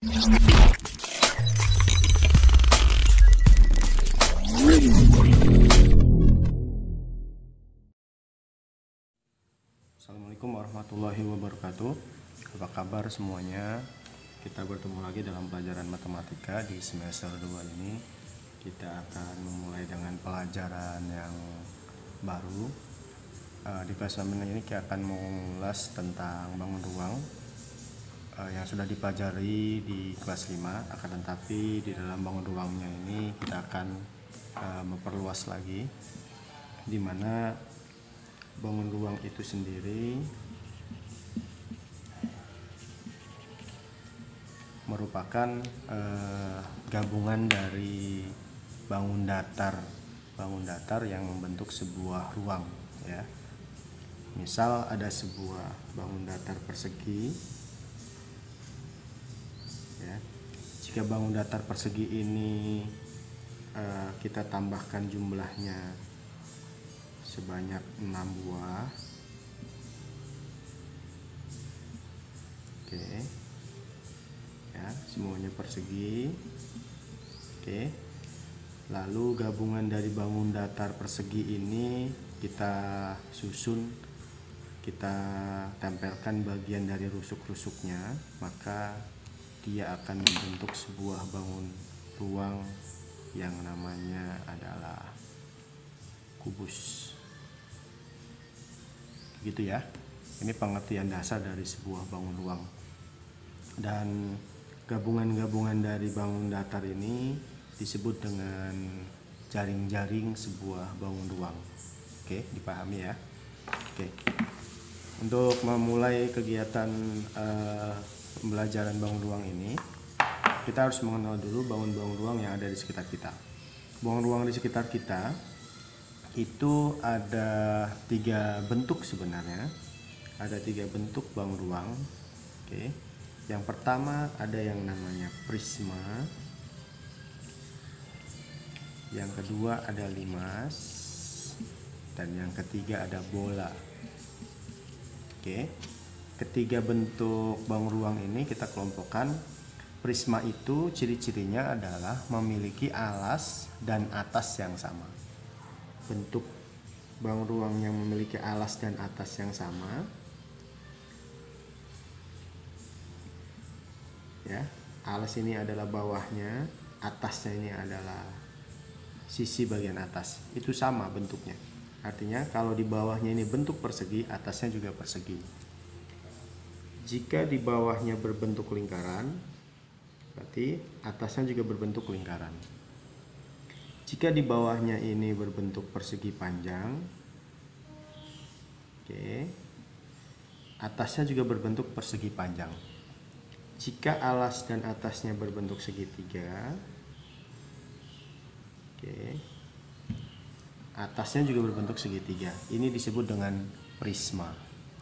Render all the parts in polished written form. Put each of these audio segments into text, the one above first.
Assalamualaikum warahmatullahi wabarakatuh. Apa kabar semuanya? Kita bertemu lagi dalam pelajaran matematika di semester 2 ini. Kita akan memulai dengan pelajaran yang baru. Di kelas 6 ini kita akan mengulas tentang bangun ruang yang sudah dipelajari di kelas 5. Akan tetapi di dalam bangun ruangnya ini kita akan memperluas lagi, di mana bangun ruang itu sendiri merupakan gabungan dari bangun datar yang membentuk sebuah ruang, ya. Misal ada sebuah bangun datar persegi, ya. Jika bangun datar persegi ini kita tambahkan jumlahnya sebanyak 6 buah. Oke. Ya, semuanya persegi. Oke. Lalu gabungan dari bangun datar persegi ini kita susun, kita tempelkan bagian dari rusuk-rusuknya, maka dia akan membentuk sebuah bangun ruang yang namanya adalah kubus. Gitu ya. Ini pengertian dasar dari sebuah bangun ruang. Dan gabungan-gabungan dari bangun datar ini disebut dengan jaring-jaring sebuah bangun ruang. Oke, dipahami ya. Oke. Untuk memulai kegiatan pembelajaran bangun ruang ini, kita harus mengenal dulu bangun-bangun ruang yang ada di sekitar kita. Bangun ruang di sekitar kita itu ada 3 bentuk sebenarnya. Ada 3 bentuk bangun ruang. Oke. Yang pertama ada yang namanya prisma. Yang kedua ada limas. Dan yang ketiga ada bola. Oke. Ketiga bentuk bangun ruang ini kita kelompokkan. Prisma itu ciri-cirinya adalah memiliki alas dan atas yang sama. Bentuk bangun ruang yang memiliki alas dan atas yang sama, ya. Alas ini adalah bawahnya, atasnya ini adalah sisi bagian atas. Itu sama bentuknya. Artinya kalau di bawahnya ini bentuk persegi, atasnya juga persegi. Jika di bawahnya berbentuk lingkaran, berarti atasnya juga berbentuk lingkaran. Jika di bawahnya ini berbentuk persegi panjang, oke, atasnya juga berbentuk persegi panjang. Jika alas dan atasnya berbentuk segitiga, oke, atasnya juga berbentuk segitiga. Ini disebut dengan prisma.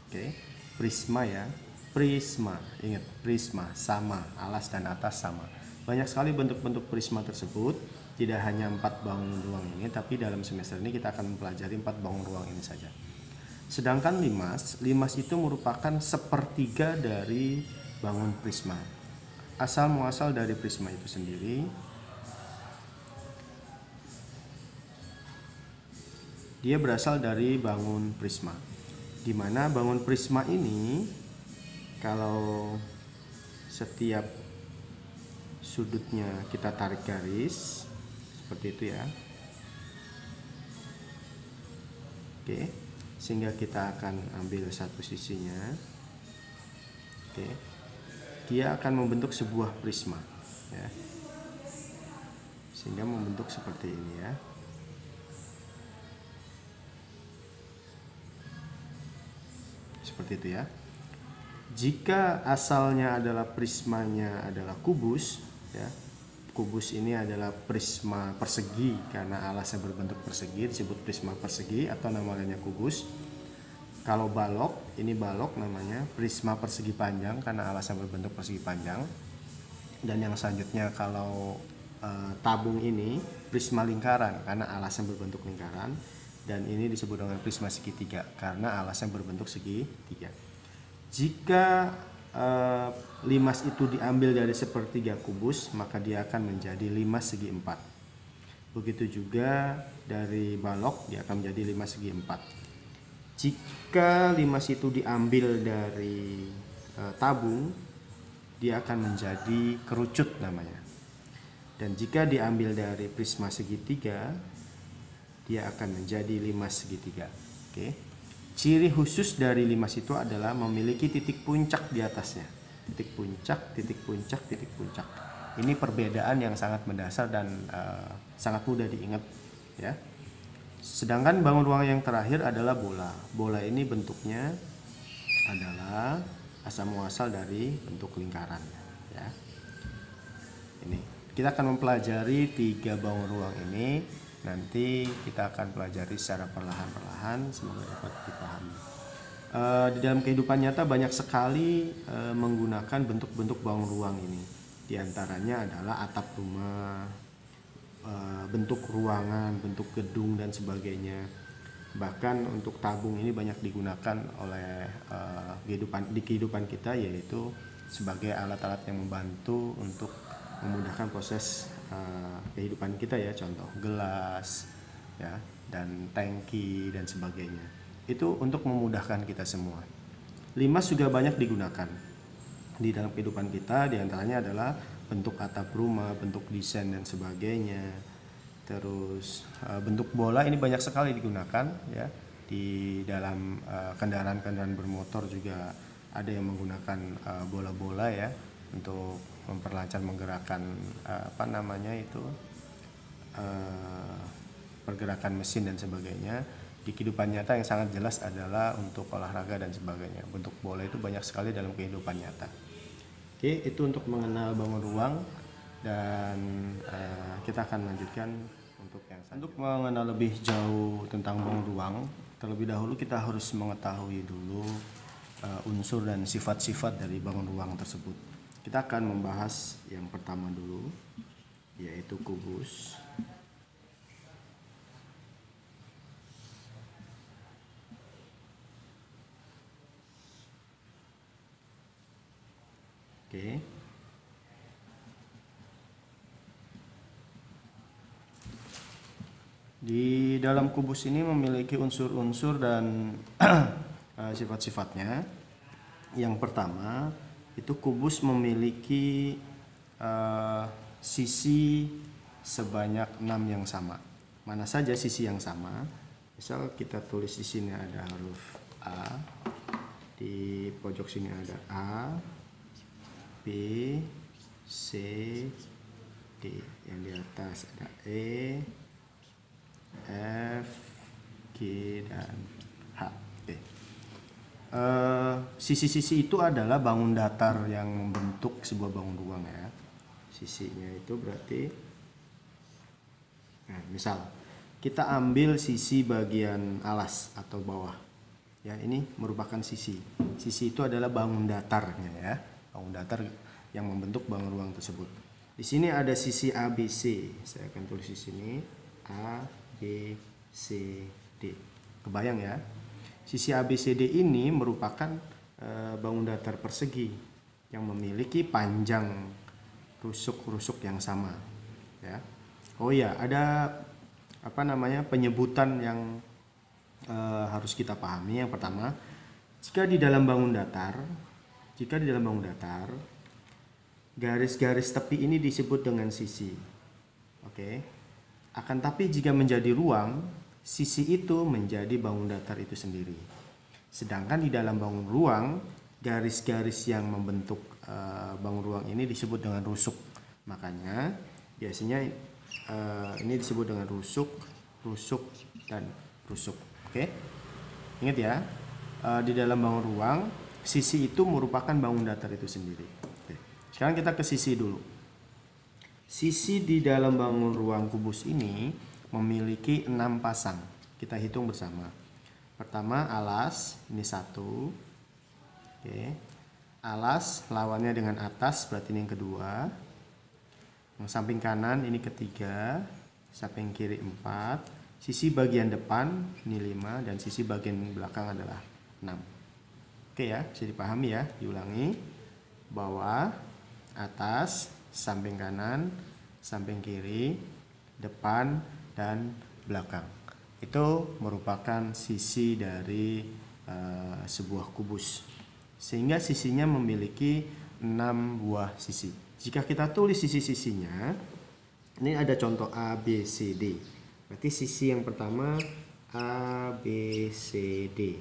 Oke, prisma ya, prisma. Ingat, prisma sama, alas dan atas sama. Banyak sekali bentuk-bentuk prisma tersebut. Tidak hanya 4 bangun ruang ini, tapi dalam semester ini kita akan mempelajari 4 bangun ruang ini saja. Sedangkan limas itu merupakan sepertiga dari bangun prisma. Asal muasal dari prisma itu sendiri, dia berasal dari bangun prisma. Di mana bangun prisma ini, kalau setiap sudutnya kita tarik garis seperti itu ya. Oke, sehingga kita akan ambil satu sisinya. Oke. Dia akan membentuk sebuah prisma, ya. Sehingga membentuk seperti ini ya. Seperti itu ya. Jika asalnya adalah prismanya adalah kubus, ya. Kubus ini adalah prisma persegi karena alasnya berbentuk persegi, disebut prisma persegi atau namanya kubus. Kalau balok, ini balok namanya prisma persegi panjang karena alasnya berbentuk persegi panjang. Dan yang selanjutnya kalau tabung ini prisma lingkaran karena alasnya berbentuk lingkaran. Dan ini disebut dengan prisma segitiga karena alasnya berbentuk segitiga. Jika limas itu diambil dari sepertiga kubus, maka dia akan menjadi limas segi 4. Begitu juga dari balok, dia akan menjadi limas segi 4. Jika limas itu diambil dari tabung, dia akan menjadi kerucut namanya. Dan jika diambil dari prisma segitiga, dia akan menjadi limas segitiga. Oke. Ciri khusus dari limas itu adalah memiliki titik puncak di atasnya. Titik puncak, titik puncak, titik puncak. Ini perbedaan yang sangat mendasar dan sangat mudah diingat, ya. Sedangkan bangun ruang yang terakhir adalah bola. Bola ini bentuknya adalah asal muasal dari bentuk lingkaran, ya. Ini kita akan mempelajari 3 bangun ruang ini. Nanti kita akan pelajari secara perlahan-perlahan, semoga dapat dipahami. Di dalam kehidupan nyata banyak sekali menggunakan bentuk-bentuk bangun ruang ini. Di antaranya adalah atap rumah, bentuk ruangan, bentuk gedung dan sebagainya. Bahkan untuk tabung ini banyak digunakan oleh di kehidupan kita, yaitu sebagai alat-alat yang membantu untuk memudahkan proses kehidupan kita, ya. Contoh gelas, ya, dan tangki dan sebagainya. Itu untuk memudahkan kita semua. Limas juga banyak digunakan di dalam kehidupan kita. Di antaranya adalah bentuk atap rumah, bentuk desain dan sebagainya. Terus bentuk bola ini banyak sekali digunakan, ya. Di dalam kendaraan-kendaraan bermotor juga ada yang menggunakan bola-bola, ya, untuk memperlancar menggerakkan pergerakan mesin dan sebagainya. Di kehidupan nyata yang sangat jelas adalah untuk olahraga dan sebagainya. Bentuk bola itu banyak sekali dalam kehidupan nyata. Oke, itu untuk mengenal bangun ruang, dan kita akan lanjutkan untuk yang selanjutnya. Untuk mengenal lebih jauh tentang bangun ruang, terlebih dahulu kita harus mengetahui dulu unsur dan sifat-sifat dari bangun ruang tersebut. Kita akan membahas yang pertama dulu, yaitu kubus. Oke. Di dalam kubus ini memiliki unsur-unsur dan sifat-sifatnya. Yang pertama, itu kubus memiliki sisi sebanyak 6 yang sama. Mana saja sisi yang sama? Misal kita tulis di sini ada huruf A, di pojok sini ada A, B, C, D. Yang di atas ada E, F, G, dan H. Oke. Sisi-sisi itu adalah bangun datar yang membentuk sebuah bangun ruang, ya. Sisinya itu berarti, nah, misal kita ambil sisi bagian alas atau bawah, ya, ini merupakan sisi. Sisi itu adalah bangun datarnya, ya, bangun datar yang membentuk bangun ruang tersebut. Di sini ada sisi ABC. Saya akan tulis di sini A, B, C, D. Kebayang, ya? Sisi ABCD ini merupakan bangun datar persegi yang memiliki panjang rusuk-rusuk yang sama, ya. Oh ya, ada penyebutan yang harus kita pahami. Yang pertama, jika di dalam bangun datar, garis-garis tepi ini disebut dengan sisi. Oke. Akan tapi jika menjadi ruang, sisi itu menjadi bangun datar itu sendiri. Sedangkan di dalam bangun ruang, garis-garis yang membentuk bangun ruang ini disebut dengan rusuk. Makanya biasanya ini disebut dengan rusuk, dan rusuk. Oke? Ingat, ya, di dalam bangun ruang, sisi itu merupakan bangun datar itu sendiri. Oke. Sekarang kita ke sisi dulu. Sisi di dalam bangun ruang kubus ini memiliki 6 pasang. Kita hitung bersama. Pertama, alas, ini 1. Oke. Alas lawannya dengan atas, berarti ini yang kedua. Yang samping kanan ini ketiga, samping kiri 4. Sisi bagian depan ini 5, dan sisi bagian belakang adalah 6. Oke, ya, bisa dipahami, ya. Diulangi. bawah, atas, samping kanan, samping kiri, depan, dan belakang. Itu merupakan sisi dari sebuah kubus. Sehingga sisinya memiliki 6 buah sisi. Jika kita tulis sisi-sisinya, ini ada contoh A, B, C, D. Berarti sisi yang pertama A, B, C, D.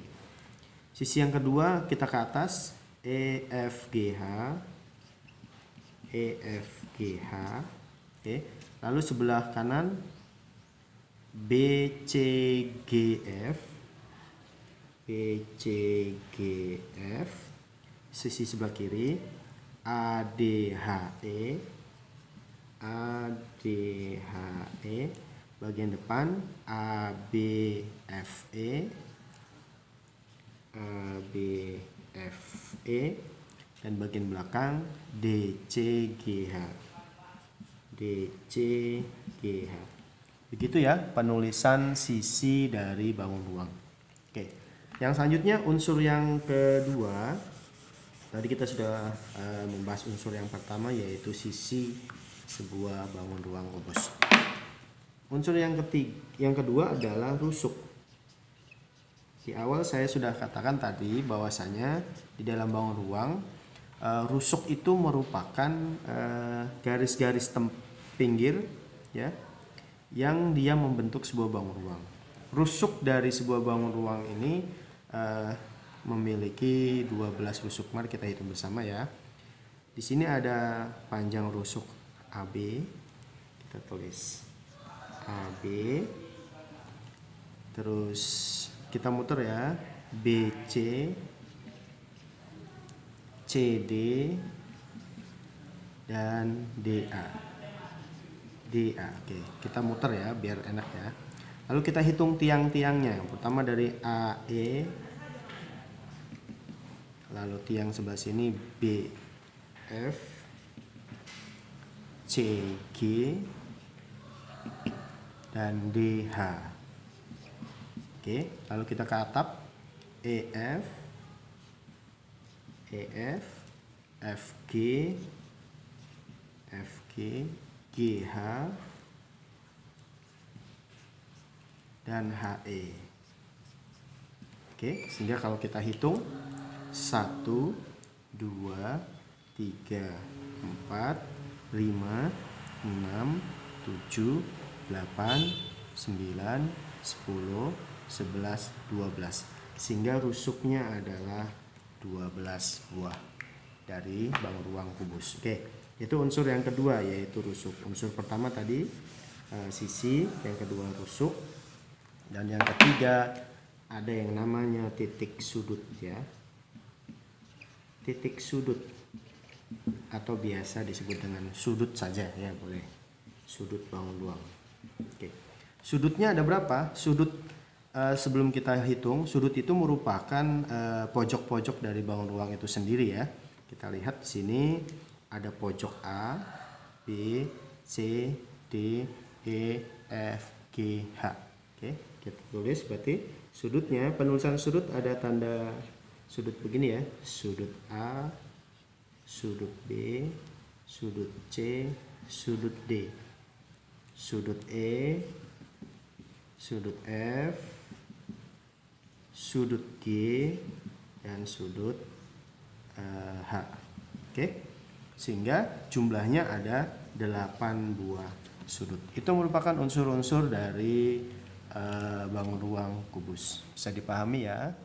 Sisi yang kedua kita ke atas E, F, G, H. E, F, G, H. Oke. Lalu sebelah kanan B, C, G, F. B, C, G, F. Sisi sebelah kiri A, D, H, E. A, D, H, E. Bagian depan A, B, F, E. A, B, F, E. Dan bagian belakang D, C, G, H. D, C, G, H. Begitu ya penulisan sisi dari bangun ruang. Oke. Yang selanjutnya unsur yang kedua. Tadi kita sudah membahas unsur yang pertama, yaitu sisi sebuah bangun ruang kubus. Unsur yang kedua adalah rusuk. Di awal saya sudah katakan tadi bahwasanya di dalam bangun ruang rusuk itu merupakan garis-garis pinggir ya, yang dia membentuk sebuah bangun ruang. Rusuk dari sebuah bangun ruang ini memiliki 12 rusuk. Mari kita hitung bersama ya. Di sini ada panjang rusuk AB, kita tulis AB, terus kita muter ya, BC, CD, dan DA. DA. Oke, kita muter ya biar enak ya. Lalu kita hitung tiang-tiangnya. Yang pertama dari AE, lalu tiang sebelah sini BF, CG, dan DH. Oke, lalu kita ke atap EF, FG, GH, dan HE. Oke, sehingga kalau kita hitung 1, 2, 3, 4, 5, 6, 7, 8, 9, 10, 11, 12. Sehingga rusuknya adalah 12 buah dari bangun ruang kubus. Oke, itu unsur yang kedua yaitu rusuk. Unsur pertama tadi sisi, yang kedua rusuk, dan yang ketiga ada yang namanya titik sudut ya. Titik sudut atau biasa disebut dengan sudut saja ya, boleh. Sudut bangun ruang. Oke. Sudutnya ada berapa? Sudut sebelum kita hitung, sudut itu merupakan pojok-pojok dari bangun ruang itu sendiri ya. Kita lihat di sini ada pojok A, B, C, D, E, F, G, H. Oke, kita tulis berarti sudutnya, penulisan sudut ada tanda sudut begini ya. Sudut A, sudut B, sudut C, sudut D, sudut E, sudut F, sudut G, dan sudut H. Oke, sehingga jumlahnya ada 8 buah sudut. Itu merupakan unsur-unsur dari bangun ruang kubus. Bisa dipahami ya.